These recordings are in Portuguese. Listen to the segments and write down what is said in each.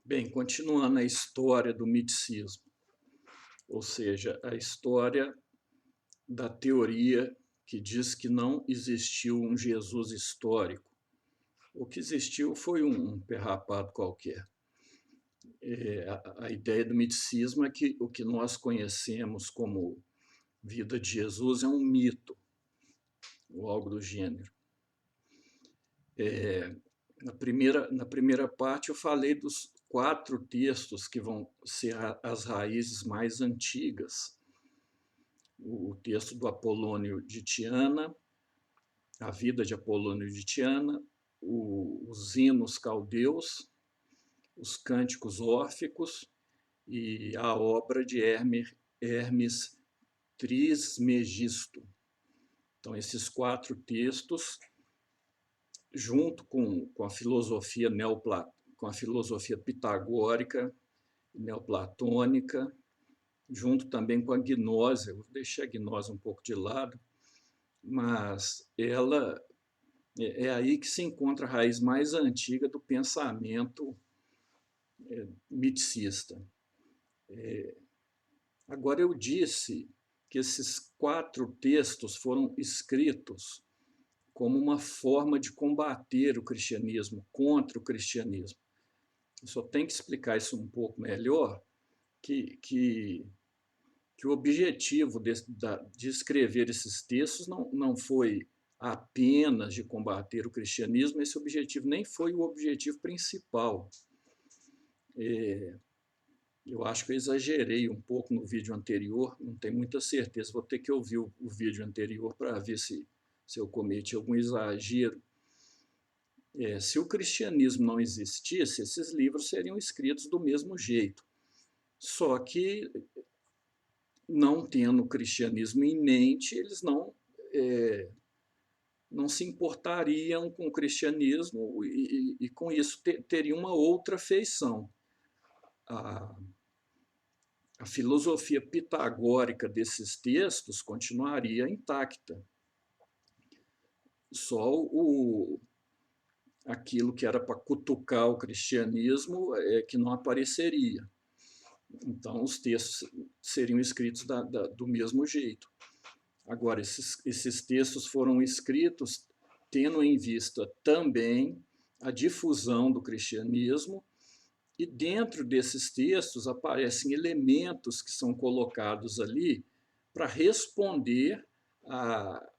Bem, continuando a história do miticismo, ou seja, a história da teoria que diz que não existiu um Jesus histórico. O que existiu foi um perrapado qualquer. A ideia do miticismo é que o que nós conhecemos como vida de Jesus é um mito, ou algo do gênero. Na primeira parte eu falei dos 4 textos que vão ser as raízes mais antigas. O texto do Apolônio de Tiana, a vida de Apolônio de Tiana, os hinos caldeus, os cânticos órficos e a obra de Hermes Trismegisto. Então, esses 4 textos, junto com a filosofia com a filosofia pitagórica, neoplatônica, junto também com a gnose, eu deixei a gnose um pouco de lado, mas ela é aí que se encontra a raiz mais antiga do pensamento miticista. Agora, eu disse que esses 4 textos foram escritos como uma forma de combater o cristianismo, contra o cristianismo. Eu só tenho que explicar isso um pouco melhor, que o objetivo de escrever esses textos não foi apenas de combater o cristianismo, esse objetivo nem foi o objetivo principal. Eu acho que eu exagerei um pouco no vídeo anterior, não tenho muita certeza, vou ter que ouvir o vídeo anterior para ver se eu cometi algum exagero. Se o cristianismo não existisse, esses livros seriam escritos do mesmo jeito. Só que, não tendo o cristianismo em mente, eles não se importariam com o cristianismo e com isso teriam uma outra feição. A filosofia pitagórica desses textos continuaria intacta. Só aquilo que era para cutucar o cristianismo que não apareceria. Então, os textos seriam escritos do mesmo jeito. Agora, esses textos foram escritos tendo em vista também a difusão do cristianismo, e dentro desses textos aparecem elementos que são colocados ali para responder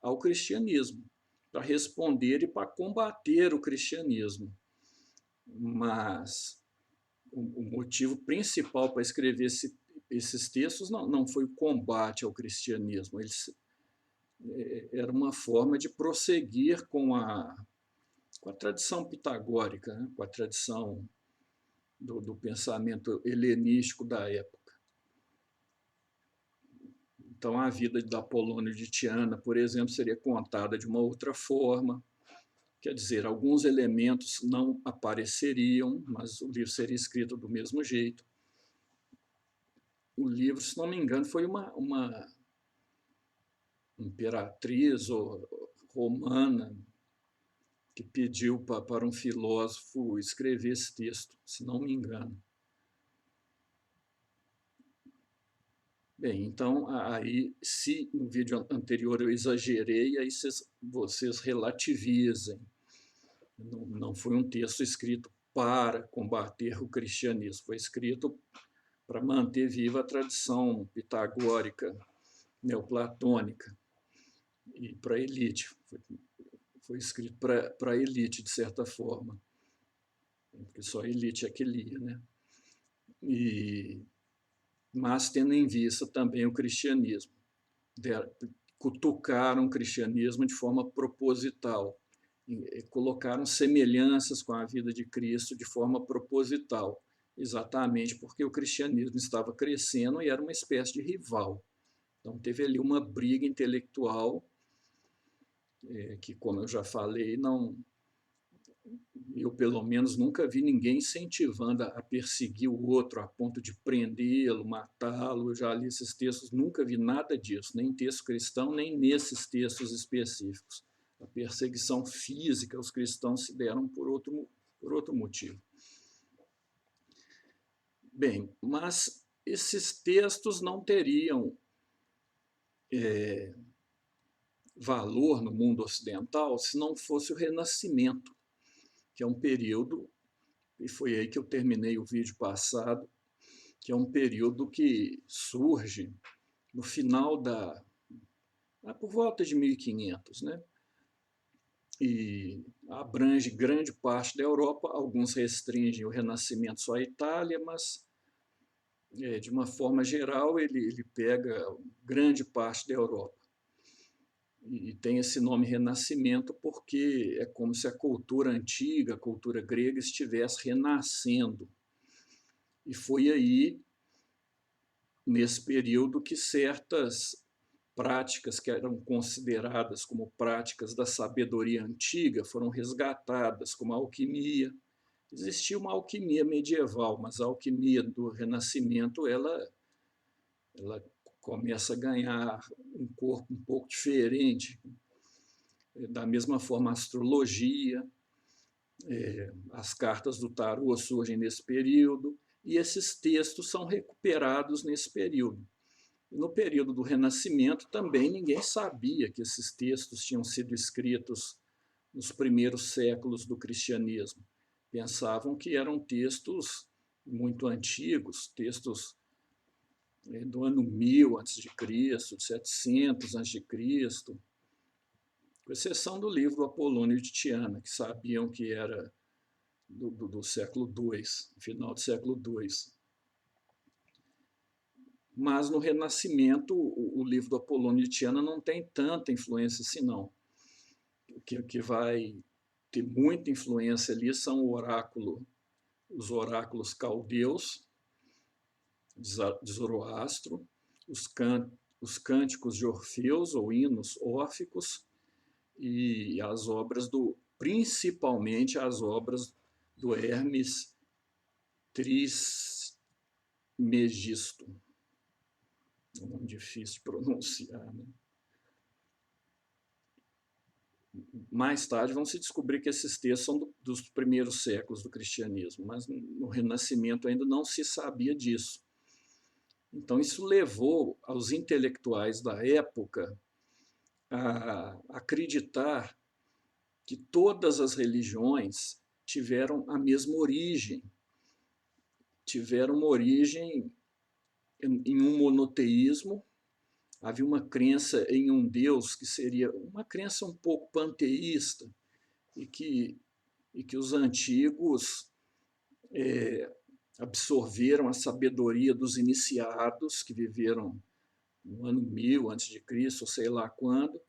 ao cristianismo, para responder e para combater o cristianismo. Mas o motivo principal para escrever esses textos não foi o combate ao cristianismo, era uma forma de prosseguir com a tradição pitagórica, né? Com a tradição do pensamento helenístico da época. Então, a vida de Apolônio de Tiana, por exemplo, seria contada de uma outra forma, quer dizer, alguns elementos não apareceriam, mas o livro seria escrito do mesmo jeito. O livro, se não me engano, foi uma imperatriz romana que pediu para um filósofo escrever esse texto, se não me engano. Bem, então, aí, se no vídeo anterior eu exagerei, aí vocês relativizem. Não foi um texto escrito para combater o cristianismo, foi escrito para manter viva a tradição pitagórica, neoplatônica, e para a elite. Foi escrito para a elite, de certa forma, porque só a elite é que lia, né? Mas tendo em vista também o cristianismo. Cutucaram o cristianismo de forma proposital, colocaram semelhanças com a vida de Cristo de forma proposital, exatamente porque o cristianismo estava crescendo e era uma espécie de rival. Então teve ali uma briga intelectual que, como eu já falei, eu pelo menos nunca vi ninguém incentivando a perseguir o outro a ponto de prendê-lo, matá-lo. Eu já li esses textos, nunca vi nada disso, nem em texto cristão, nem nesses textos específicos. A perseguição física os cristãos se deram por outro motivo. Bem, mas esses textos não teriam valor no mundo ocidental se não fosse o Renascimento, que é um período, e foi aí que eu terminei o vídeo passado, que é um período que surge no final por volta de 1500, né? E abrange grande parte da Europa. Alguns restringem o Renascimento só à Itália, mas, de uma forma geral, ele pega grande parte da Europa. E tem esse nome Renascimento porque é como se a cultura antiga, a cultura grega, estivesse renascendo. E foi aí, nesse período, que certas práticas que eram consideradas como práticas da sabedoria antiga foram resgatadas, como a alquimia. Existia uma alquimia medieval, mas a alquimia do Renascimento ela começa a ganhar um corpo um pouco diferente. Da mesma forma, a astrologia, as cartas do tarô surgem nesse período, e esses textos são recuperados nesse período. No período do Renascimento também ninguém sabia que esses textos tinham sido escritos nos primeiros séculos do cristianismo. Pensavam que eram textos muito antigos, textos do ano 1000 a.C., de 700 a.C., com exceção do livro Apolônio de Tiana, que sabiam que era do século II, final do século II. Mas no Renascimento, o livro do Apolônio de Tiana não tem tanta influência assim, não. O que vai ter muita influência ali são os oráculos caldeus, de Zoroastro, os cânticos de Orfeus, ou hinos órficos, e as obras principalmente as obras do Hermes Trismegisto. É um nome difícil de pronunciar, né? Mais tarde vão se descobrir que esses textos são dos primeiros séculos do cristianismo, mas no Renascimento ainda não se sabia disso. Então isso levou aos intelectuais da época a acreditar que todas as religiões tiveram a mesma origem, tiveram uma origem em um monoteísmo. Havia uma crença em um Deus que seria uma crença um pouco panteísta, e que os antigos absorveram a sabedoria dos iniciados, que viveram no ano 1000 a.C., ou sei lá quando,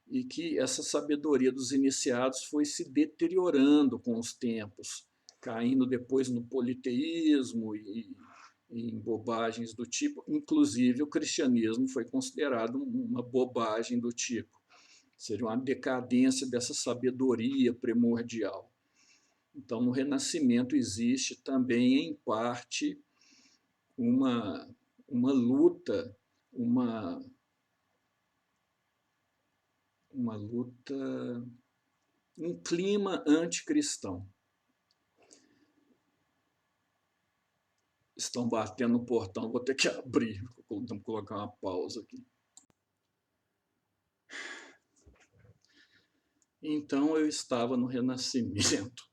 e que essa sabedoria dos iniciados foi se deteriorando com os tempos, caindo depois no politeísmo e em bobagens do tipo. Inclusive, o cristianismo foi considerado uma bobagem do tipo. Seria uma decadência dessa sabedoria primordial. Então, no Renascimento existe também, em parte, uma luta, uma luta, um clima anticristão. Estão batendo no portão, vou ter que abrir, vou colocar uma pausa aqui. Então, eu estava no Renascimento.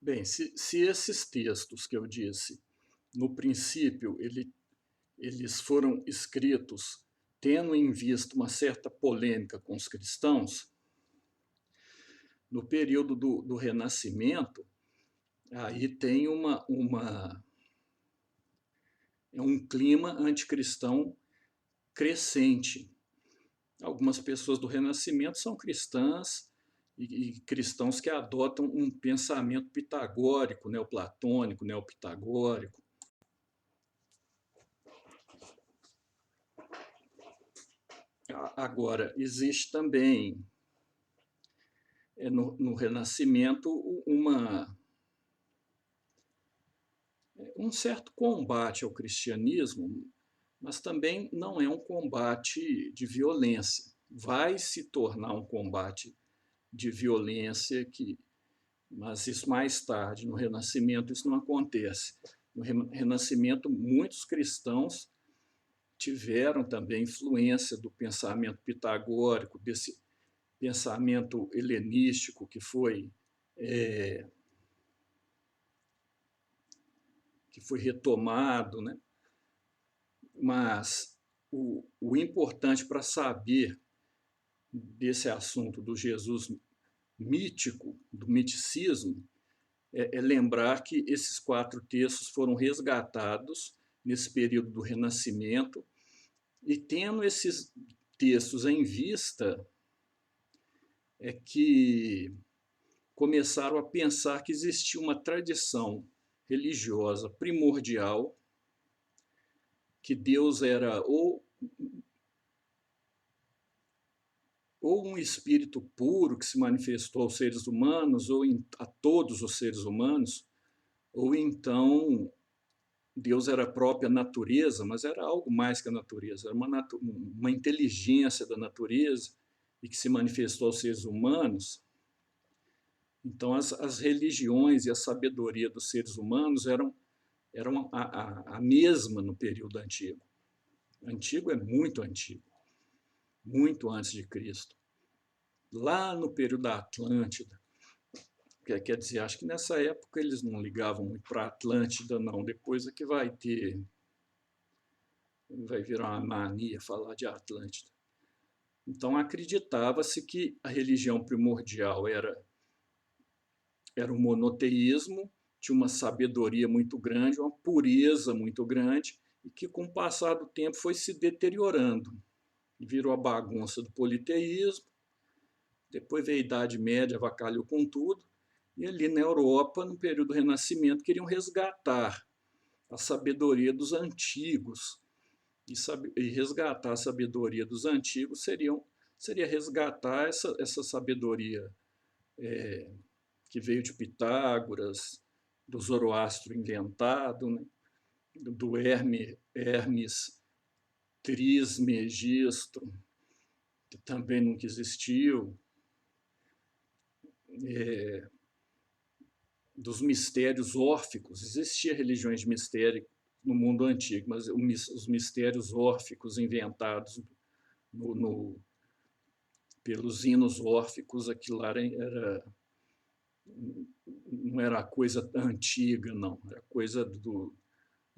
Bem, se esses textos que eu disse, no princípio, eles foram escritos tendo em vista uma certa polêmica com os cristãos, no período do Renascimento, aí tem um clima anticristão crescente. Algumas pessoas do Renascimento são cristãs e cristãos que adotam um pensamento pitagórico, neoplatônico, neopitagórico. Agora, existe também no Renascimento um certo combate ao cristianismo, mas também não é um combate de violência. Vai se tornar um combate de violência que Mas isso mais tarde, no Renascimento, isso não acontece. No Renascimento, muitos cristãos tiveram também influência do pensamento pitagórico, desse pensamento helenístico que foi retomado, né? Mas o importante para saber desse assunto do Jesus mítico, do miticismo, é lembrar que esses 4 textos foram resgatados nesse período do Renascimento, e tendo esses textos em vista, é que começaram a pensar que existia uma tradição religiosa primordial, que Deus era ou um espírito puro que se manifestou aos seres humanos, ou a todos os seres humanos, ou então Deus era a própria natureza, mas era algo mais que a natureza, era uma inteligência da natureza e que se manifestou aos seres humanos. Então, as religiões e a sabedoria dos seres humanos eram a mesma no período antigo. Antigo é muito antigo, muito antes de Cristo. Lá no período da Atlântida, quer dizer, acho que nessa época eles não ligavam muito para a Atlântida, não. Depois é que vai virar uma mania falar de Atlântida. Então, acreditava-se que a religião primordial era o monoteísmo, tinha uma sabedoria muito grande, uma pureza muito grande, e que com o passar do tempo foi se deteriorando. Virou a bagunça do politeísmo, depois veio a Idade Média, avacalhou com tudo, e ali na Europa, no período do Renascimento, queriam resgatar a sabedoria dos antigos. E resgatar a sabedoria dos antigos seria resgatar essa sabedoria que veio de Pitágoras, do Zoroastro inventado, né? Do Hermes Trismegisto, que também nunca existiu, dos mistérios órficos. Existiam religiões de mistério no mundo antigo, mas os mistérios órficos inventados pelos hinos órficos, aquilo lá não era coisa antiga, não, era coisa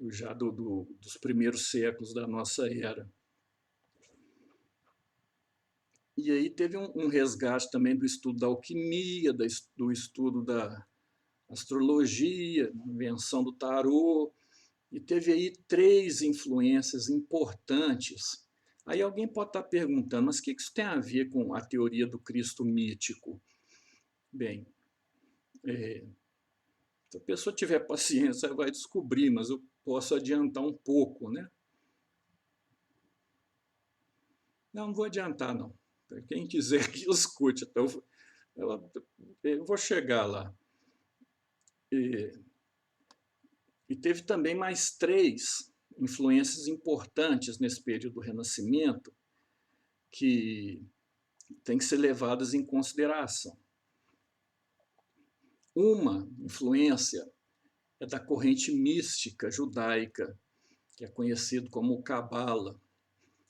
já dos primeiros séculos da nossa era. E aí teve um resgate também do estudo da alquimia, do estudo da astrologia, invenção do tarô, e teve aí 3 influências importantes. Aí alguém pode estar perguntando, mas o que isso tem a ver com a teoria do Cristo mítico? Bem, se a pessoa tiver paciência, ela vai descobrir, mas eu posso adiantar um pouco, né? Não vou adiantar, não. Quem quiser que escute, então eu vou chegar lá. E teve também mais 3 influências importantes nesse período do Renascimento que têm que ser levadas em consideração. Uma influência é da corrente mística judaica, que é conhecido como Cabala.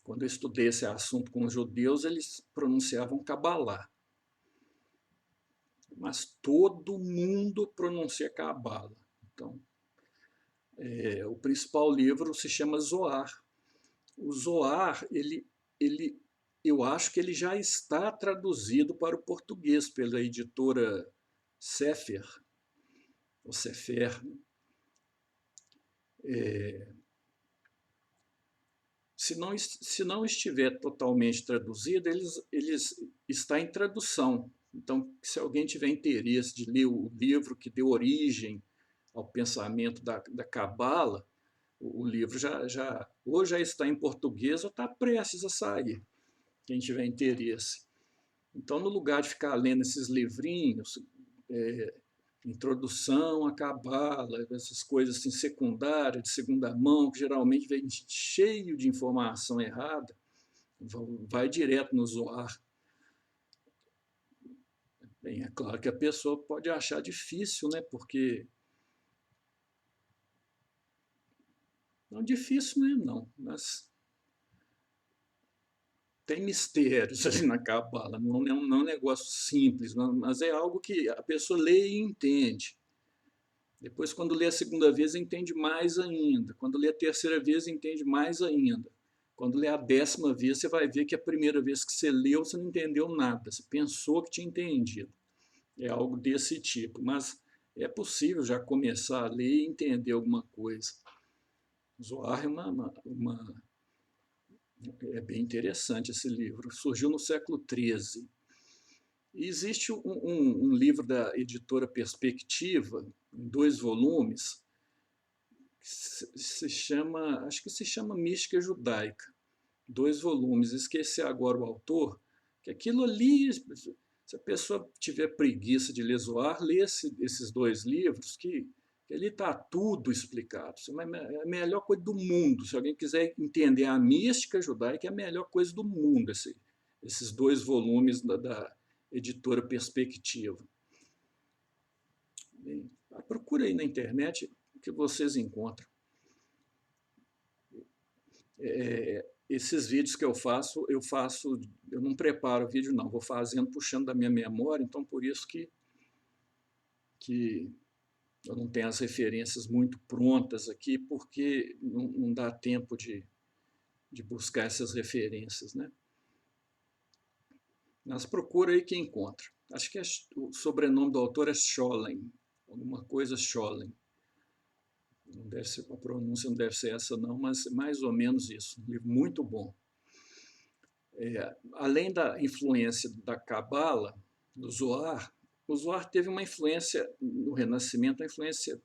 Quando eu estudei esse assunto com os judeus, eles pronunciavam Cabalá. Mas todo mundo pronuncia Cabala. Então, o principal livro se chama Zoar. O Zoar, eu acho que ele já está traduzido para o português pela editora Sefer, ou Sefer. Se não estiver totalmente traduzido, eles está em tradução. Então, se alguém tiver interesse de ler o livro que deu origem ao pensamento da Cabala, o livro ou já está em português ou está prestes a sair, quem tiver interesse. Então, no lugar de ficar lendo esses livrinhos, introdução a Cabala, essas coisas assim, secundárias, de segunda mão, que geralmente vem cheio de informação errada, vai direto no Zoar. Bem, é claro que a pessoa pode achar difícil, né? Porque não difícil mesmo, não, mas tem mistérios ali na Cabala, não é um negócio simples, mas é algo que a pessoa lê e entende. Depois, quando lê a segunda vez, entende mais ainda. Quando lê a terceira vez, entende mais ainda. Quando lê a 10ª vez, você vai ver que a primeira vez que você leu, você não entendeu nada. Você pensou que tinha entendido. É algo desse tipo. Mas é possível já começar a ler e entender alguma coisa. Zohar é bem interessante esse livro. Surgiu no século XIII. E existe um livro da editora Perspectiva, em 2 volumes, se chama, acho que se chama Mística Judaica, 2 volumes, esqueci agora o autor, que aquilo ali, se a pessoa tiver preguiça de ler Zohar, lê esses 2 livros, que ali está tudo explicado. É a melhor coisa do mundo. Se alguém quiser entender a mística judaica, é a melhor coisa do mundo, esses 2 volumes da editora Perspectiva. Bem, procura aí na internet o que vocês encontram. Esses vídeos que eu faço, eu não preparo o vídeo não, vou fazendo, puxando da minha memória, então por isso que eu não tenho as referências muito prontas aqui, porque não dá tempo de buscar essas referências, né? Mas procura aí que encontra. Acho que o sobrenome do autor é Scholem, alguma coisa Scholem. Não deve ser, a pronúncia não deve ser essa não, mas mais ou menos isso. Um livro muito bom. Além da influência da Cabala, do Zohar, o Zohar teve uma influência no Renascimento, uma influência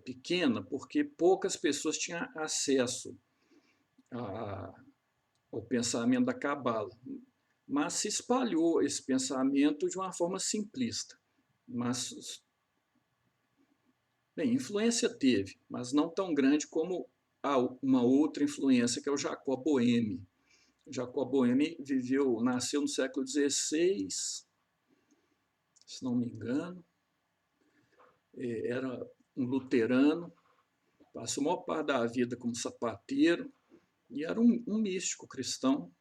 pequena, porque poucas pessoas tinham acesso ao pensamento da Cabala. Mas se espalhou esse pensamento de uma forma simplista. Mas, bem, influência teve, mas não tão grande como uma outra influência, que é o Jacob Boehme. Jacob Boehme nasceu no século XVI, se não me engano, era um luterano, passou a maior parte da vida como sapateiro, e era um místico cristão,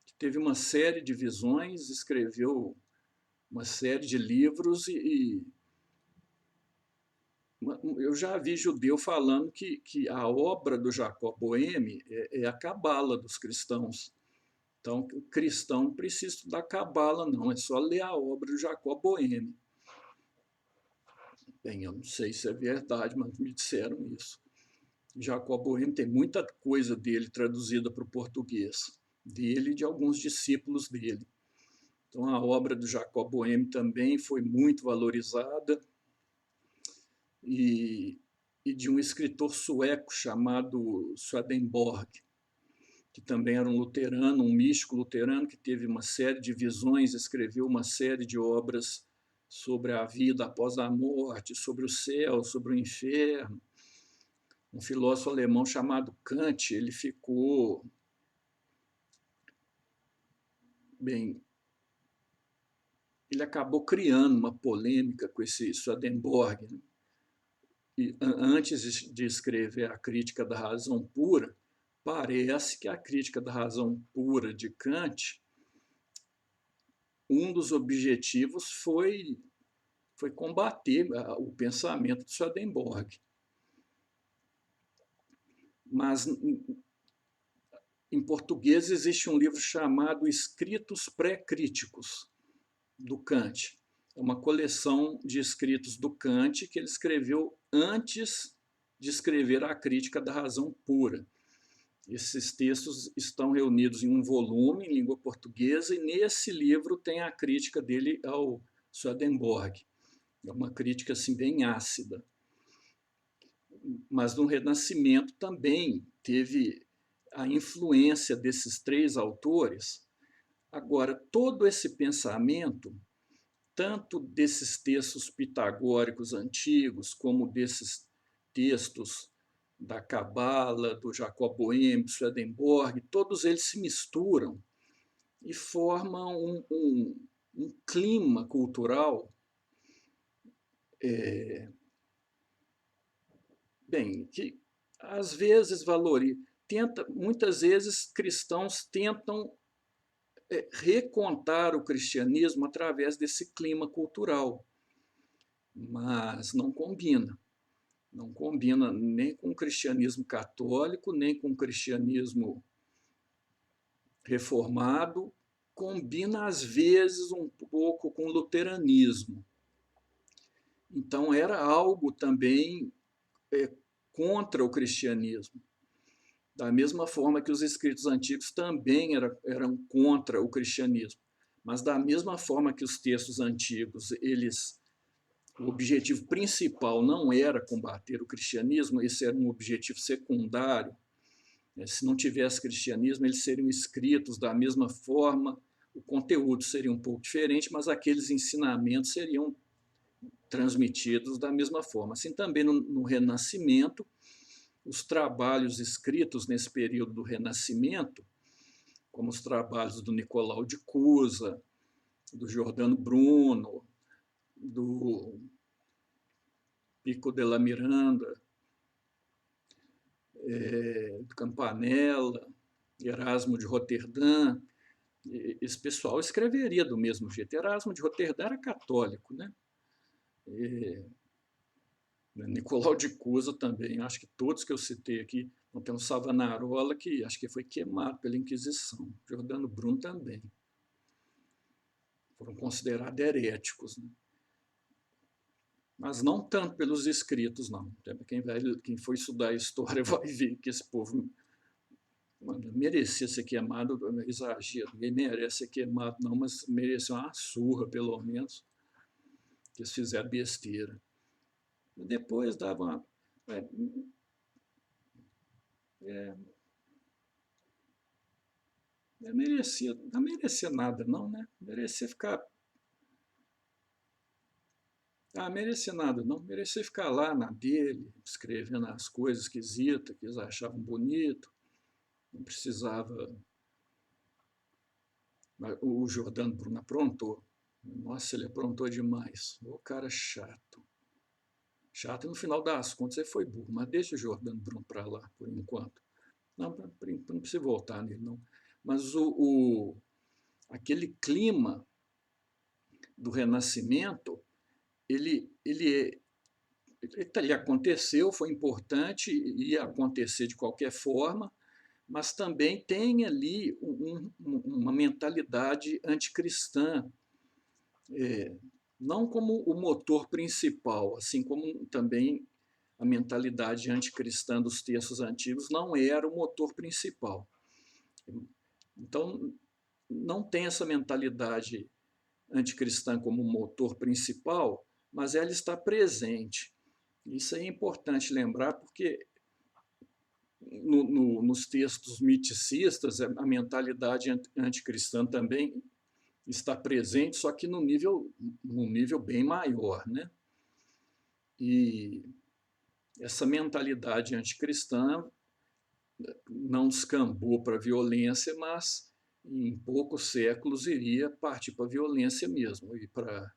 que teve uma série de visões, escreveu uma série de livros, e eu já vi judeu falando que a obra do Jacob Boehme é a cabala dos cristãos. Então, o cristão não precisa estudar cabala, não, é só ler a obra do Jacob Boehme. Bem, eu não sei se é verdade, mas me disseram isso. Jacob Boehme tem muita coisa dele traduzida para o português, dele e de alguns discípulos dele. Então, a obra do Jacob Boehme também foi muito valorizada, e de um escritor sueco chamado Swedenborg, que também era um luterano, um místico luterano, que teve uma série de visões, escreveu uma série de obras sobre a vida após a morte, sobre o céu, sobre o inferno. Um filósofo alemão chamado Kant, ele ficou bem, ele acabou criando uma polêmica com esse Swedenborg, né? E antes de escrever a Crítica da Razão Pura, parece que a Crítica da Razão Pura de Kant, um dos objetivos foi combater o pensamento de Swedenborg. Mas em português existe um livro chamado Escritos Pré-Críticos, do Kant. É uma coleção de escritos do Kant que ele escreveu antes de escrever a Crítica da Razão Pura. Esses textos estão reunidos em um volume em língua portuguesa, e nesse livro tem a crítica dele ao Swedenborg. É uma crítica assim, bem ácida. Mas no Renascimento também teve a influência desses 3 autores. Agora, todo esse pensamento, tanto desses textos pitagóricos antigos, como desses textos da Cabala, do Jacob Boehme, do Swedenborg, todos eles se misturam e formam um clima cultural, bem, que às vezes valoriza, muitas vezes cristãos tentam recontar o cristianismo através desse clima cultural, mas não combina. Não combina nem com o cristianismo católico, nem com o cristianismo reformado, combina às vezes um pouco com o luteranismo. Então era algo também contra o cristianismo. Da mesma forma que os escritos antigos também eram contra o cristianismo. Mas da mesma forma que os textos antigos, o objetivo principal não era combater o cristianismo, esse era um objetivo secundário. Se não tivesse cristianismo, eles seriam escritos da mesma forma, o conteúdo seria um pouco diferente, mas aqueles ensinamentos seriam transmitidos da mesma forma. Assim também no Renascimento, os trabalhos escritos nesse período do Renascimento, como os trabalhos do Nicolau de Cusa, do Giordano Bruno, do Pico della Miranda, do Campanella, Erasmo de Roterdã, esse pessoal escreveria do mesmo jeito. Erasmo de Roterdã era católico, né? Nicolau de Cusa também, acho que todos que eu citei aqui, tem um Savonarola que acho que foi queimado pela Inquisição, Giordano Bruno também. Foram considerados heréticos, né? Mas não tanto pelos escritos, não. Quem for estudar a história vai ver que esse povo merecia ser queimado, exagero, ninguém merece ser queimado, não, mas merecia uma surra, pelo menos, que eles fizeram besteira. Depois dava uma. Não merecia nada, não, né? Merecia ficar. Merecia nada, não. Merecia ficar lá na dele, escrevendo as coisas esquisitas que eles achavam bonito. Não precisava. O Giordano Bruno aprontou. Nossa, ele aprontou demais. O cara chato. Chato, no final das contas, ele foi burro, mas deixa o Giordano Bruno para lá, por enquanto. Não precisa voltar nele, não. Mas aquele clima do Renascimento, ele aconteceu, foi importante, ia acontecer de qualquer forma, mas também tem ali uma mentalidade anticristã, não como o motor principal, assim como também a mentalidade anticristã dos textos antigos não era o motor principal. Então, não tem essa mentalidade anticristã como motor principal, mas ela está presente. Isso é importante lembrar, porque nos textos miticistas, a mentalidade anticristã também está presente, só que num nível bem maior, né? E essa mentalidade anticristã não descambou para a violência, mas em poucos séculos iria partir para a violência mesmo, e para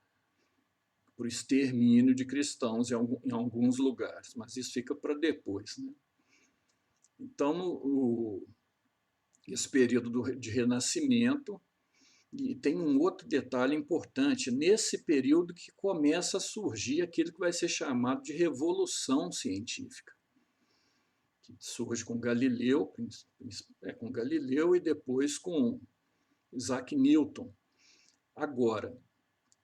o extermínio de cristãos em alguns lugares, mas isso fica para depois, né? Então, esse período de renascimento, e tem um outro detalhe importante, nesse período que começa a surgir aquilo que vai ser chamado de revolução científica, que surge com Galileu e depois com Isaac Newton. Agora,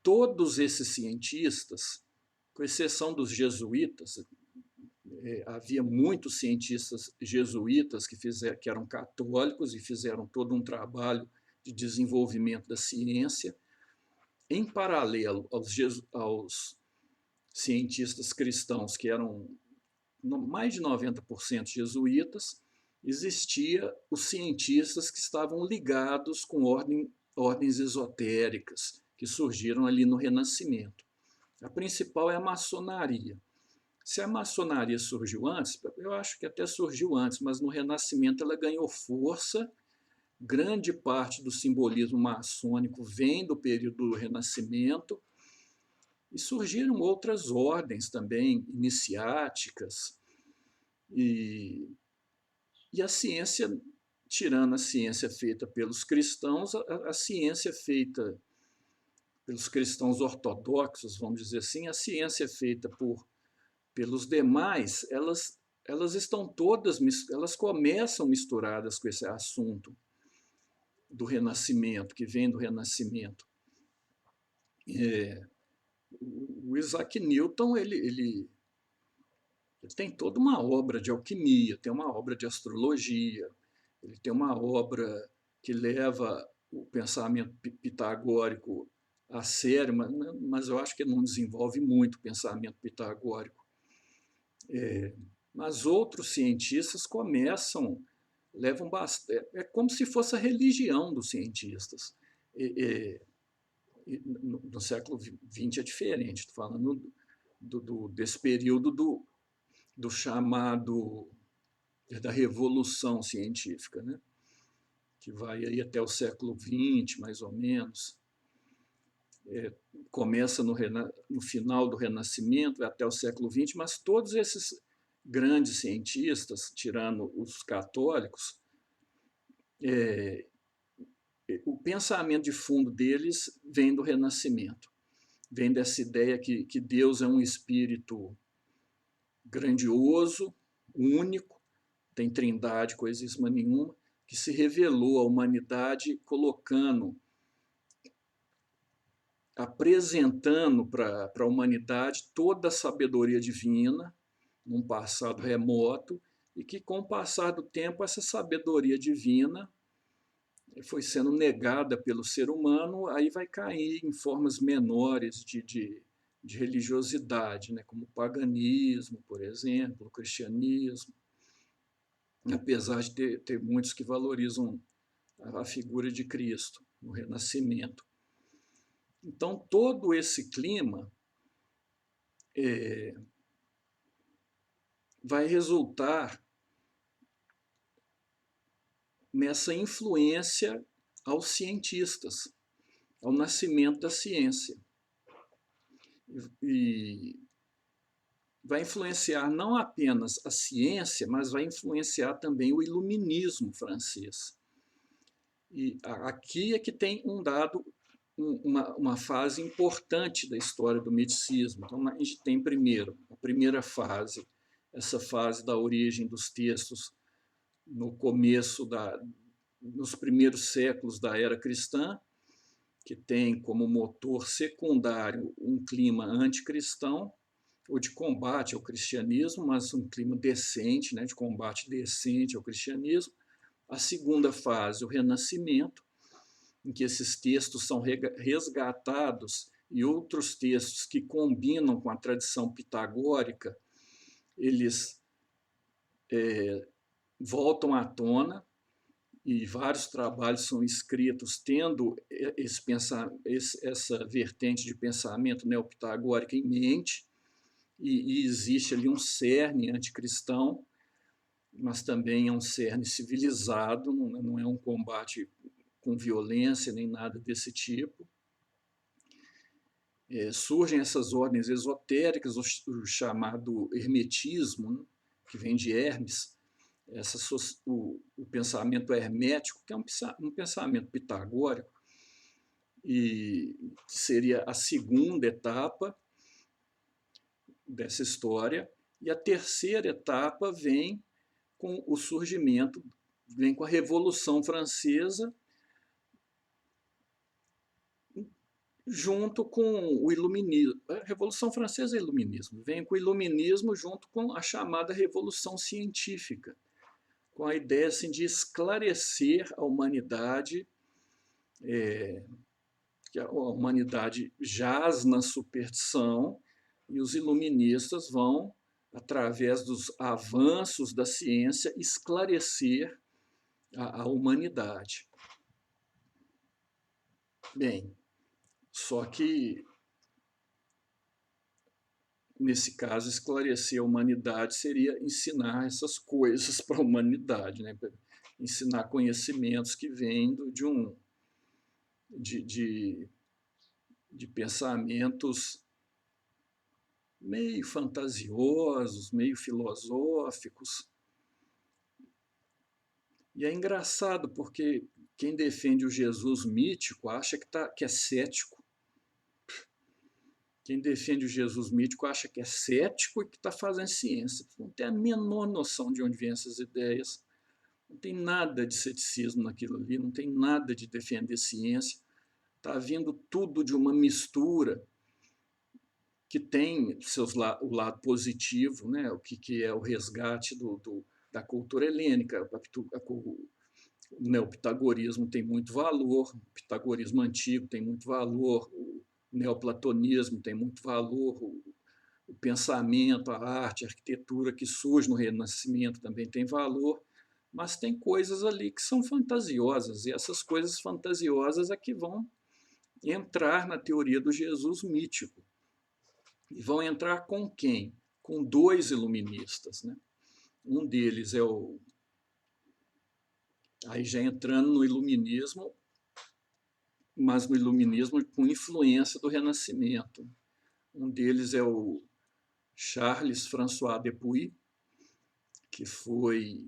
todos esses cientistas, com exceção dos jesuítas, havia muitos cientistas jesuítas que eram católicos e fizeram todo um trabalho de desenvolvimento da ciência. Em paralelo aos cientistas cristãos, que eram mais de 90% jesuítas, existia os cientistas que estavam ligados com ordens esotéricas, que surgiram ali no Renascimento. A principal é a maçonaria. Se a maçonaria surgiu antes, eu acho que até surgiu antes, mas no Renascimento ela ganhou força grande parte do simbolismo maçônico vem do período do Renascimento, e surgiram outras ordens também, iniciáticas, e a ciência, tirando a ciência feita pelos cristãos, a ciência feita pelos cristãos ortodoxos, vamos dizer assim, a ciência feita pelos demais, elas estão todas, elas começam misturadas com esse assunto do Renascimento, que vem do Renascimento. O Isaac Newton, ele tem toda uma obra de alquimia, tem uma obra de astrologia, ele tem uma obra que leva o pensamento pitagórico a sério, mas eu acho que ele não desenvolve muito o pensamento pitagórico. Mas outros cientistas levam bastante. É como se fosse a religião dos cientistas. No século XX é diferente, estou falando desse período do chamado da revolução científica, né? Que vai aí até o século XX, mais ou menos. Começa no final do Renascimento, vai até o século XX, mas todos esses grandes cientistas, tirando os católicos, o pensamento de fundo deles vem do Renascimento, vem dessa ideia que Deus é um espírito grandioso, único, tem trindade, coisíssima nenhuma, que se revelou à humanidade apresentando para a humanidade toda a sabedoria divina num passado remoto, e que com o passar do tempo essa sabedoria divina foi sendo negada pelo ser humano, aí vai cair em formas menores de religiosidade, né, como o paganismo, por exemplo, o cristianismo, apesar de ter muitos que valorizam a figura de Cristo no Renascimento. Então, todo esse clima vai resultar nessa influência aos cientistas, ao nascimento da ciência. E vai influenciar não apenas a ciência, mas vai influenciar também o iluminismo francês. E aqui é que tem uma fase importante da história do misticismo. Então, a gente tem primeiro, a primeira fase, essa fase da origem dos textos nos primeiros séculos da era cristã, que tem como motor secundário um clima anticristão, ou de combate ao cristianismo, mas um clima decente, né, de combate decente ao cristianismo. A segunda fase, o Renascimento, em que esses textos são resgatados e outros textos que combinam com a tradição pitagórica, eles voltam à tona, e vários trabalhos são escritos tendo essa vertente de pensamento neopitagórico em mente, e existe ali um cerne anticristão, mas também é um cerne civilizado, não é um combate com violência nem nada desse tipo. Surgem essas ordens esotéricas, o chamado hermetismo, né, que vem de Hermes, o pensamento hermético, que é um pensamento pitagórico, e seria a segunda etapa dessa história, e a terceira etapa vem com o surgimento, vem com a Revolução Francesa, junto com o iluminismo. A Revolução Francesa é iluminismo, vem com o iluminismo junto com a chamada Revolução Científica, com a ideia assim, de esclarecer a humanidade, que a humanidade jaz na superstição, e os iluministas vão, através dos avanços da ciência, esclarecer a humanidade. Bem, só que, nesse caso, esclarecer a humanidade seria ensinar essas coisas para a humanidade, né? ensinar conhecimentos que vêm de pensamentos meio fantasiosos, meio filosóficos. E é engraçado porque quem defende o Jesus mítico acha que é cético. Quem defende o Jesus mítico acha que é cético e que está fazendo ciência. Não tem a menor noção de onde vêm essas ideias. Não tem nada de ceticismo naquilo ali, não tem nada de defender ciência. Está vindo tudo de uma mistura que tem o lado positivo, né? O que é o resgate da cultura helênica. O neopitagorismo tem muito valor, o pitagorismo antigo tem muito valor, o neoplatonismo tem muito valor, o pensamento, a arte, a arquitetura que surge no Renascimento também tem valor, mas tem coisas ali que são fantasiosas, e essas coisas fantasiosas é que vão entrar na teoria do Jesus mítico. E vão entrar com quem? Com dois iluministas, né? Um deles é o... Aí já entrando no iluminismo, mas no iluminismo com influência do Renascimento. Um deles é o Charles François Dupuy, que foi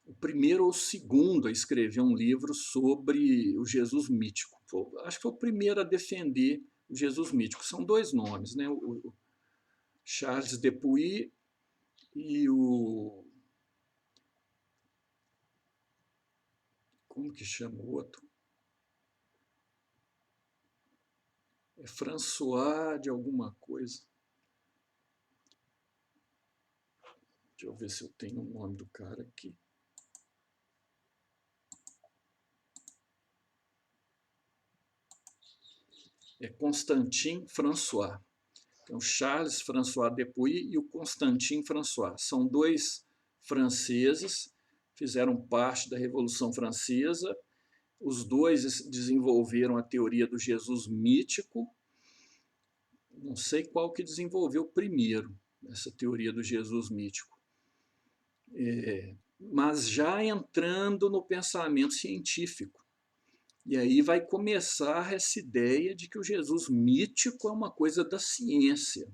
o primeiro ou o segundo a escrever um livro sobre o Jesus mítico. Acho que foi o primeiro a defender o Jesus mítico. São dois nomes, né? O Charles Dupuy e o... Como que chama o outro? É François de alguma coisa. Deixa eu ver se eu tenho o nome do cara aqui. É Constantin François. Então, Charles François Dupuy e o Constantin François. São dois franceses, fizeram parte da Revolução Francesa. Os dois desenvolveram a teoria do Jesus mítico. Não sei qual que desenvolveu primeiro essa teoria do Jesus mítico. Mas já entrando no pensamento científico. E aí vai começar essa ideia de que o Jesus mítico é uma coisa da ciência.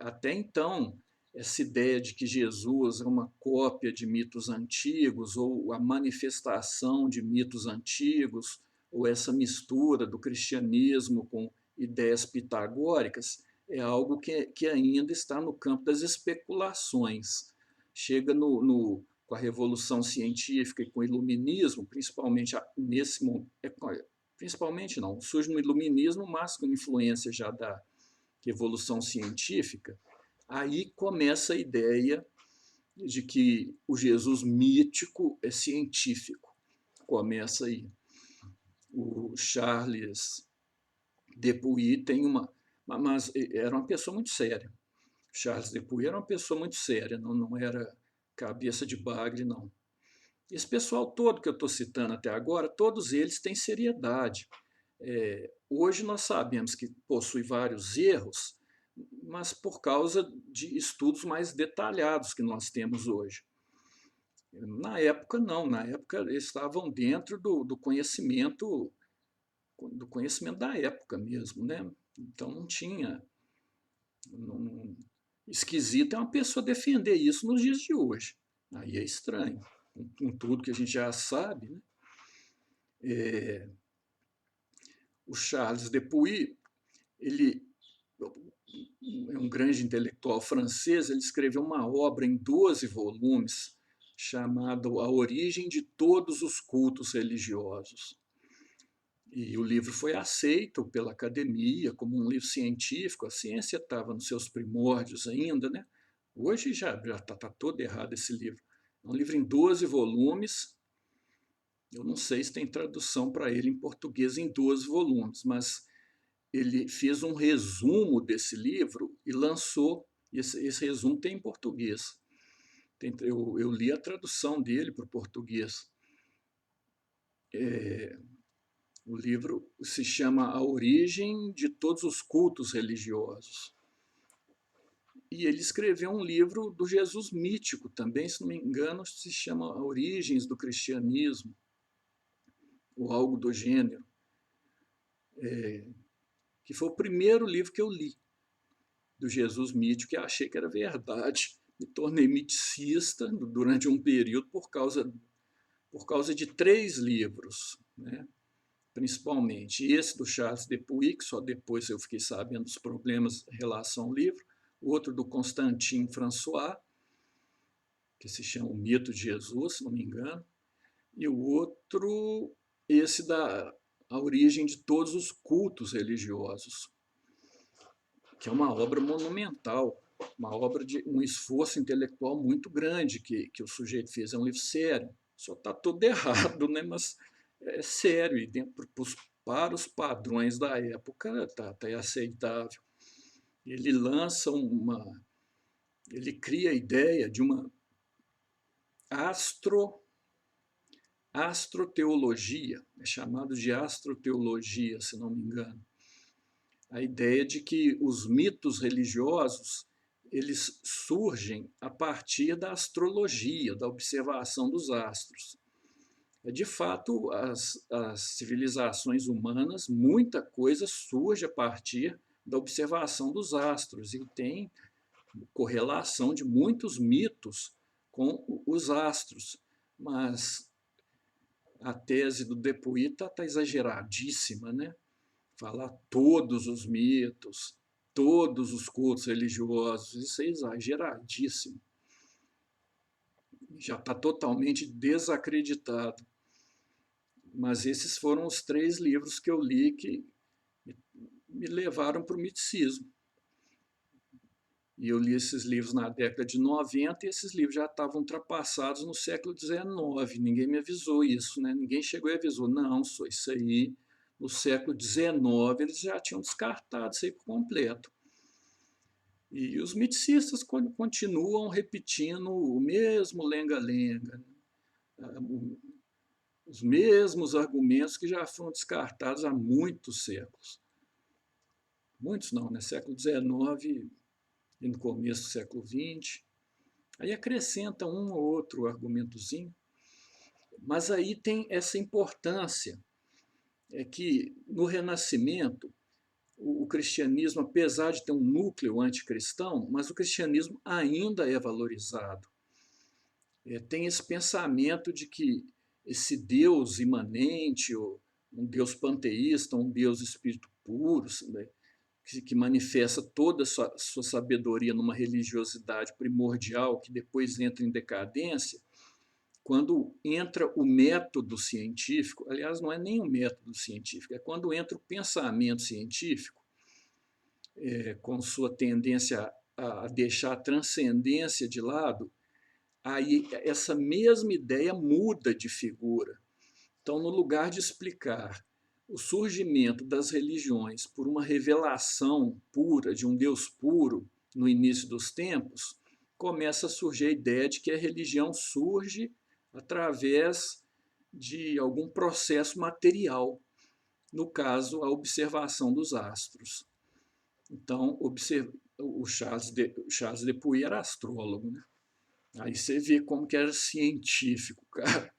Até então, essa ideia de que Jesus é uma cópia de mitos antigos, ou a manifestação de mitos antigos, ou essa mistura do cristianismo com ideias pitagóricas, é algo que ainda está no campo das especulações. Chega com a Revolução Científica e com o Iluminismo, principalmente nesse momento, principalmente não, surge no Iluminismo, mas com influência já da Revolução Científica, aí começa a ideia de que o Jesus mítico é científico. Começa aí. O Charles Dupuy tem mas era uma pessoa muito séria. Charles Dupuy era uma pessoa muito séria, não era cabeça de bagre, não. Esse pessoal todo que eu estou citando até agora, todos eles têm seriedade. Hoje nós sabemos que possui vários erros, mas por causa de estudos mais detalhados que nós temos hoje. Na época, não. Na época, eles estavam dentro do conhecimento da época mesmo, né? Então, não tinha... Esquisito é uma pessoa defender isso nos dias de hoje. Aí é estranho, com tudo que a gente já sabe, né? O Charles Dupuy, ele é um grande intelectual francês, ele escreveu uma obra em 12 volumes chamada A Origem de Todos os Cultos Religiosos. E o livro foi aceito pela academia como um livro científico, a ciência estava nos seus primórdios ainda, né? Hoje já está todo errado esse livro. É um livro em 12 volumes, eu não sei se tem tradução para ele em português em 12 volumes, mas ele fez um resumo desse livro e lançou, esse resumo tem em português. Eu li a tradução dele para o português. O livro se chama A Origem de Todos os Cultos Religiosos. E ele escreveu um livro do Jesus mítico também, se não me engano, se chama Origens do Cristianismo, ou algo do gênero, que foi o primeiro livro que eu li do Jesus mítico, que eu achei que era verdade. Me tornei miticista durante um período por causa de 3 livros, né? Principalmente esse do Charles Dupuy, que só depois eu fiquei sabendo dos problemas em relação ao livro, outro do Constantin François, que se chama O Mito de Jesus, se não me engano, e o outro, esse da A Origem de Todos os Cultos Religiosos, que é uma obra monumental, uma obra de um esforço intelectual muito grande que o sujeito fez. É um livro sério, só está todo errado, né? Mas é sério e para os padrões da época está aceitável. Ele lança ele cria a ideia de uma astroteologia, é chamado de astroteologia, se não me engano. A ideia de que os mitos religiosos eles surgem a partir da astrologia, da observação dos astros. De fato, as civilizações humanas, muita coisa surge a partir da observação dos astros e tem correlação de muitos mitos com os astros. Mas a tese do Dupuy está exageradíssima, né? Falar todos os mitos, todos os cultos religiosos, isso é exageradíssimo. Já está totalmente desacreditado. Mas esses foram os 3 livros que eu li que me levaram para o miticismo. E eu li esses livros na década de 90 e esses livros já estavam ultrapassados no século XIX. Ninguém me avisou isso, né? Ninguém chegou e avisou. Não, só isso aí, no século XIX, eles já tinham descartado isso aí por completo. E os miticistas continuam repetindo o mesmo lenga-lenga, né? Os mesmos argumentos que já foram descartados há muitos séculos. Muitos não, né? Século XIX e no começo do século XX. Aí acrescenta um ou outro argumentozinho, mas aí tem essa importância, é que no Renascimento o cristianismo, apesar de ter um núcleo anticristão, mas o cristianismo ainda é valorizado. Tem esse pensamento de que esse Deus imanente, ou um Deus panteísta, um Deus espírito puro, né, que manifesta toda a sua sabedoria numa religiosidade primordial que depois entra em decadência, quando entra o método científico, aliás, não é nem o método científico, é quando entra o pensamento científico, com sua tendência a deixar a transcendência de lado, aí essa mesma ideia muda de figura. Então, no lugar de explicar o surgimento das religiões por uma revelação pura de um Deus puro no início dos tempos, começa a surgir a ideia de que a religião surge através de algum processo material, no caso, a observação dos astros. Então, o Charles Dupuy era astrólogo, né? Aí você vê como que era científico, cara,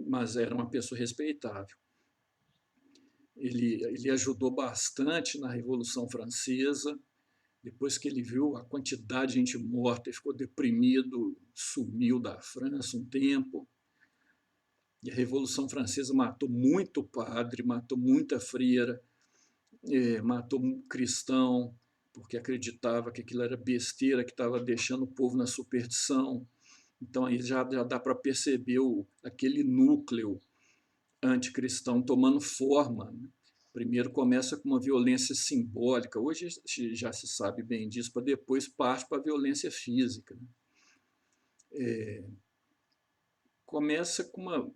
mas era uma pessoa respeitável. Ele ajudou bastante na Revolução Francesa. Depois que ele viu a quantidade de gente morta, ele ficou deprimido, sumiu da França um tempo. E a Revolução Francesa matou muito padre, matou muita freira, matou cristão, porque acreditava que aquilo era besteira, que estava deixando o povo na superstição. Então aí já dá para perceber aquele núcleo anticristão tomando forma, né? Primeiro começa com uma violência simbólica, hoje já se sabe bem disso, para depois parte para a violência física, né? Começa com uma...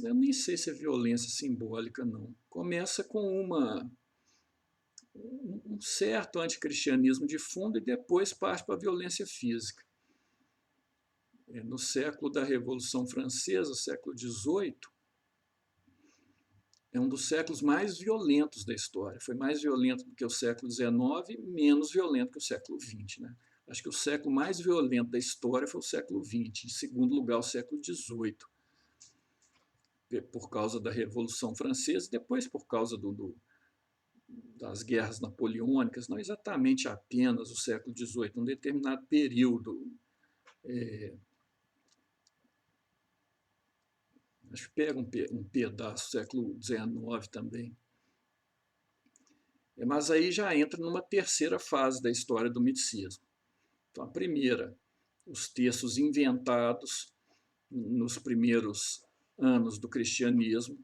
Eu nem sei se é violência simbólica, não. Começa com um certo anticristianismo de fundo e depois parte para a violência física. No século da Revolução Francesa, século XVIII, é um dos séculos mais violentos da história. Foi mais violento do que o século XIX, menos violento que o século XX, né? Acho que o século mais violento da história foi o século XX, em segundo lugar o século XVIII, por causa da Revolução Francesa e depois por causa das guerras napoleônicas, não exatamente apenas o século XVIII, um determinado período. Acho que pega um pedaço do século XIX também. Mas aí já entra numa terceira fase da história do miticismo. Então, a primeira, os textos inventados nos primeiros anos do cristianismo.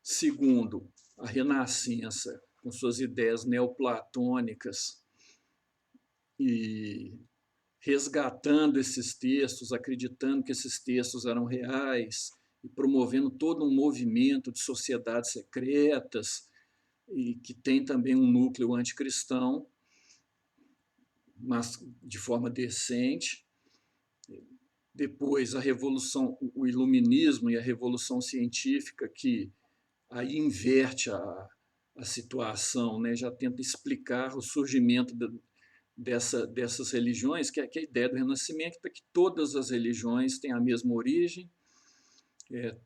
Segundo, a Renascença, com suas ideias neoplatônicas e resgatando esses textos, acreditando que esses textos eram reais e promovendo todo um movimento de sociedades secretas e que tem também um núcleo anticristão, mas de forma decente. Depois a revolução, o iluminismo e a revolução científica, que aí inverte a situação, né? Já tenta explicar o surgimento dessas religiões, que é a ideia do Renascimento, é que todas as religiões têm a mesma origem,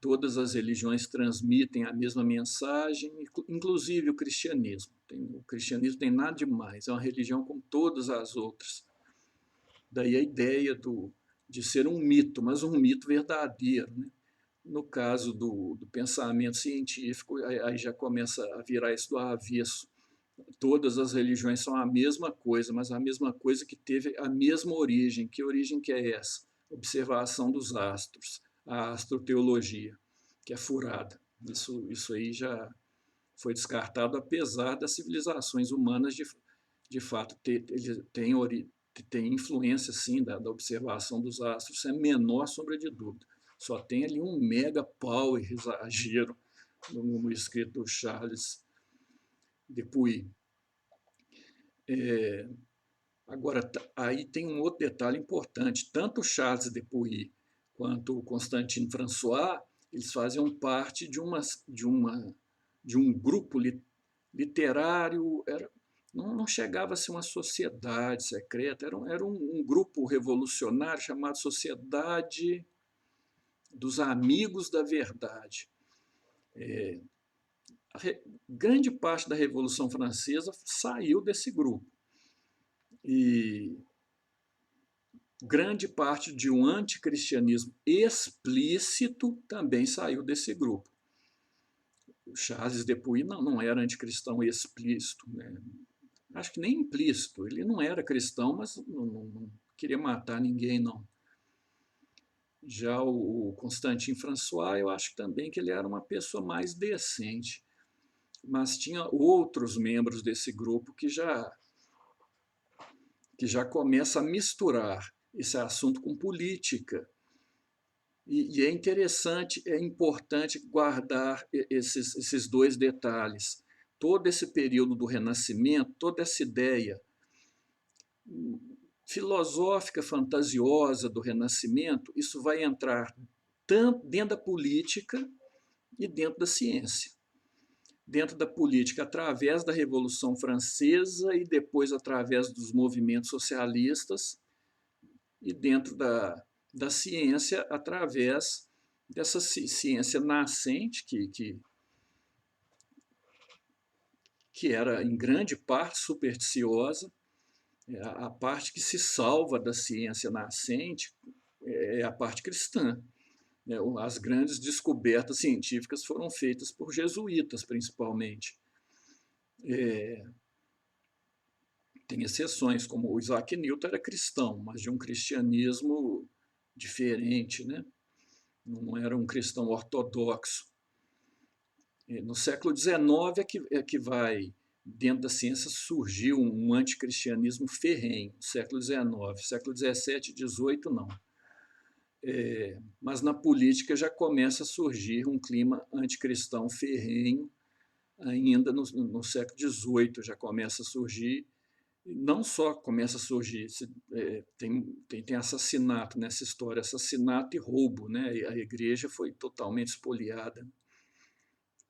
todas as religiões transmitem a mesma mensagem, inclusive o cristianismo. O cristianismo tem nada de mais, é uma religião como todas as outras. Daí a ideia de ser um mito, mas um mito verdadeiro, né? No caso do pensamento científico, aí já começa a virar isso do avesso. Todas as religiões são a mesma coisa, mas a mesma coisa que teve a mesma origem. Que origem que é essa? Observação dos astros, a astroteologia, que é furada. Isso aí já foi descartado, apesar das civilizações humanas de fato tem influência, sim, da observação dos astros, sem a menor sombra de dúvida. Só tem ali um mega power, exagero, no escrito do Charles Dupuy. Agora, aí tem um outro detalhe importante. Tanto o Charles Dupuy quanto o Constantin François, eles faziam parte de um grupo literário, não chegava a ser uma sociedade secreta, era um grupo revolucionário chamado Sociedade dos Amigos da Verdade. Grande parte da Revolução Francesa saiu desse grupo. E grande parte de um anticristianismo explícito também saiu desse grupo. O Charles Dupuy não era anticristão explícito, né? Acho que nem implícito. Ele não era cristão, mas não queria matar ninguém, não. Já o Constantin François, eu acho também que ele era uma pessoa mais decente. Mas tinha outros membros desse grupo que já começa a misturar esse assunto com política. E é interessante, é importante guardar esses dois detalhes. Todo esse período do Renascimento, toda essa ideia filosófica, fantasiosa do Renascimento, isso vai entrar tanto dentro da política e dentro da ciência. Dentro da política, através da Revolução Francesa e depois através dos movimentos socialistas, e dentro da ciência, através dessa ciência nascente, que era, em grande parte, supersticiosa. A parte que se salva da ciência nascente é a parte cristã. As grandes descobertas científicas foram feitas por jesuítas, principalmente. Tem exceções, como o Isaac Newton era cristão, mas de um cristianismo diferente, né? Não era um cristão ortodoxo. No século XIX é que vai, dentro da ciência, surgiu um anticristianismo ferrenho, no século XIX. Século XVII e XVIII, não. Mas na política já começa a surgir um clima anticristão ferrenho, ainda no século XVIII já começa a surgir, não só começa a surgir, tem assassinato nessa história, assassinato e roubo, né? A igreja foi totalmente espoliada,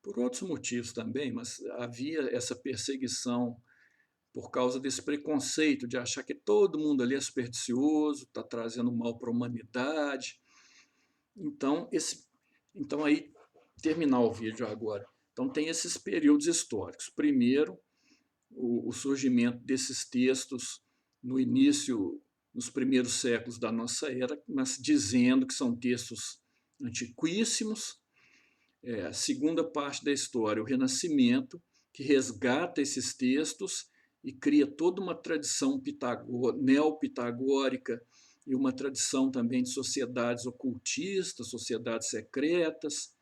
por outros motivos também, mas havia essa perseguição por causa desse preconceito de achar que todo mundo ali é supersticioso, está trazendo mal para a humanidade. Então, então aí, terminar o vídeo agora. Então tem esses períodos históricos. Primeiro, o surgimento desses textos no início, nos primeiros séculos da nossa era, mas dizendo que são textos antiquíssimos. A segunda parte da história, o Renascimento, que resgata esses textos e cria toda uma tradição neopitagórica e uma tradição também de sociedades ocultistas, sociedades secretas,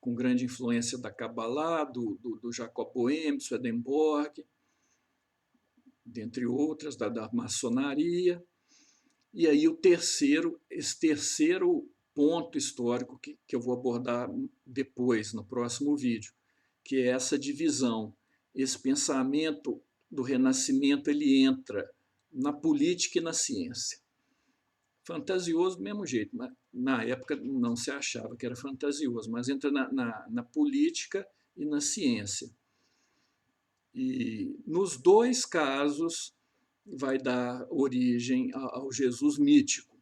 com grande influência da Kabbalah, do Jacob Boehme, do Swedenborg, dentre outras, da maçonaria. E aí esse terceiro ponto histórico que eu vou abordar depois, no próximo vídeo, que é essa divisão. Esse pensamento do Renascimento, ele entra na política e na ciência. Fantasioso do mesmo jeito, mas na época não se achava que era fantasioso, mas entra na política e na ciência. E nos dois casos vai dar origem ao Jesus mítico.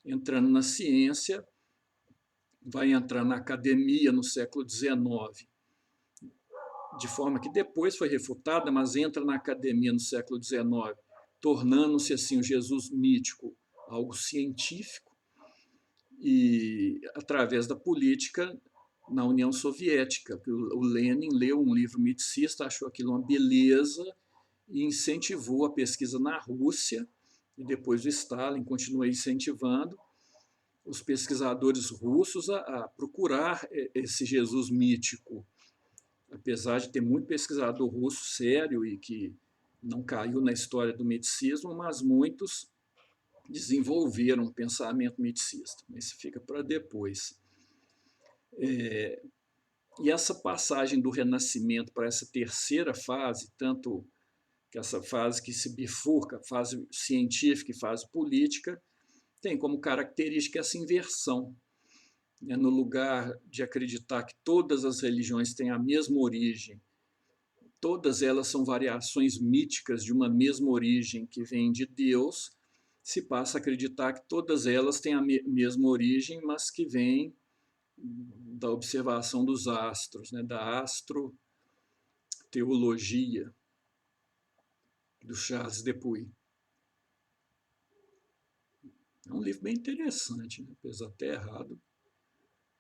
Entrando na ciência, vai entrar na academia no século XIX, de forma que depois foi refutada, mas entra na academia no século XIX, tornando-se assim o Jesus mítico algo científico, e através da política na União Soviética. O Lenin leu um livro miticista, achou aquilo uma beleza e incentivou a pesquisa na Rússia, e depois o Stalin continua incentivando os pesquisadores russos a procurar esse Jesus mítico, apesar de ter muito pesquisador russo sério e que não caiu na história do miticismo, mas muitos desenvolveram um pensamento miticista. Isso fica para depois. E essa passagem do Renascimento para essa terceira fase, tanto que essa fase que se bifurca, fase científica e fase política, tem como característica essa inversão. No lugar de acreditar que todas as religiões têm a mesma origem, todas elas são variações míticas de uma mesma origem que vem de Deus, se passa a acreditar que todas elas têm a mesma origem, mas que vem da observação dos astros, né, da astroteologia do Charles Dupuy. É um livro bem interessante, né? Apesar de ter errado.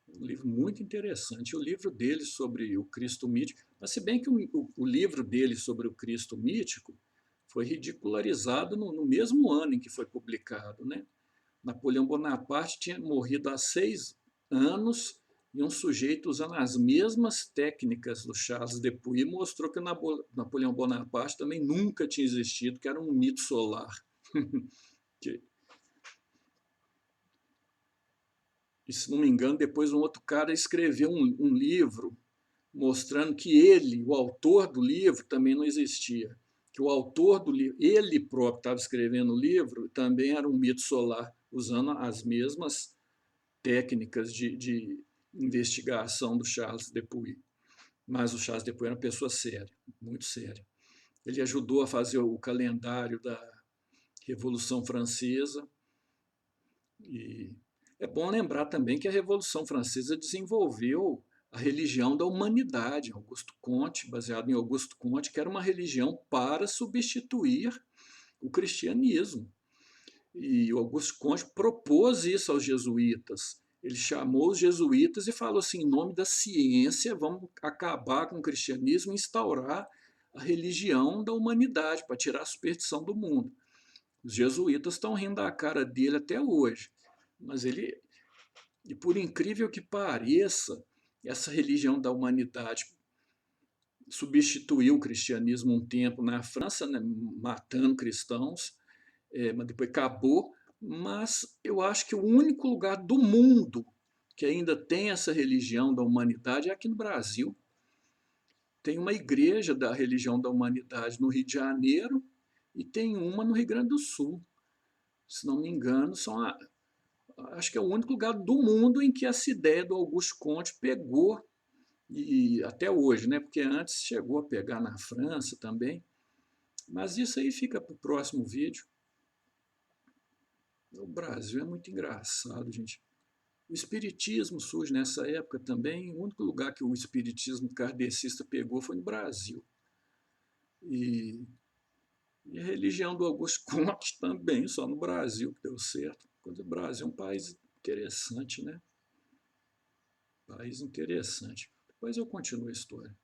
Um livro muito interessante. O livro dele sobre o Cristo mítico, mas se bem que o livro dele sobre o Cristo mítico foi ridicularizado no mesmo ano em que foi publicado, né? Napoleão Bonaparte tinha morrido há 6 anos e um sujeito usando as mesmas técnicas do Charles Dupuy mostrou que o Napoleão Bonaparte também nunca tinha existido, que era um mito solar. E, se não me engano, depois um outro cara escreveu um livro mostrando que ele, o autor do livro, também não existia. Que o autor do livro, ele próprio estava escrevendo o livro, também era um mito solar, usando as mesmas técnicas de investigação do Charles Dupuy. Mas o Charles Dupuy era uma pessoa séria, muito séria. Ele ajudou a fazer o calendário da Revolução Francesa. E é bom lembrar também que a Revolução Francesa desenvolveu a religião da humanidade, Augusto Comte, baseado em Augusto Comte, que era uma religião para substituir o cristianismo. E o Augusto Comte propôs isso aos jesuítas. Ele chamou os jesuítas e falou assim, em nome da ciência, vamos acabar com o cristianismo e instaurar a religião da humanidade, para tirar a superstição do mundo. Os jesuítas estão rindo da cara dele até hoje. Mas ele, e por incrível que pareça, essa religião da humanidade substituiu o cristianismo um tempo na França, né, matando cristãos, mas depois acabou. Mas eu acho que o único lugar do mundo que ainda tem essa religião da humanidade é aqui no Brasil. Tem uma igreja da religião da humanidade no Rio de Janeiro, e tem uma no Rio Grande do Sul. Se não me engano, acho que é o único lugar do mundo em que essa ideia do Auguste Comte pegou, e até hoje, né? Porque antes chegou a pegar na França também, mas isso aí fica para o próximo vídeo. O Brasil é muito engraçado, gente. O espiritismo surge nessa época também. O único lugar que o espiritismo kardecista pegou foi no Brasil. E a religião do Auguste Comte também, só no Brasil que deu certo. Quando o Brasil é um país interessante, né? País interessante. Depois eu continuo a história.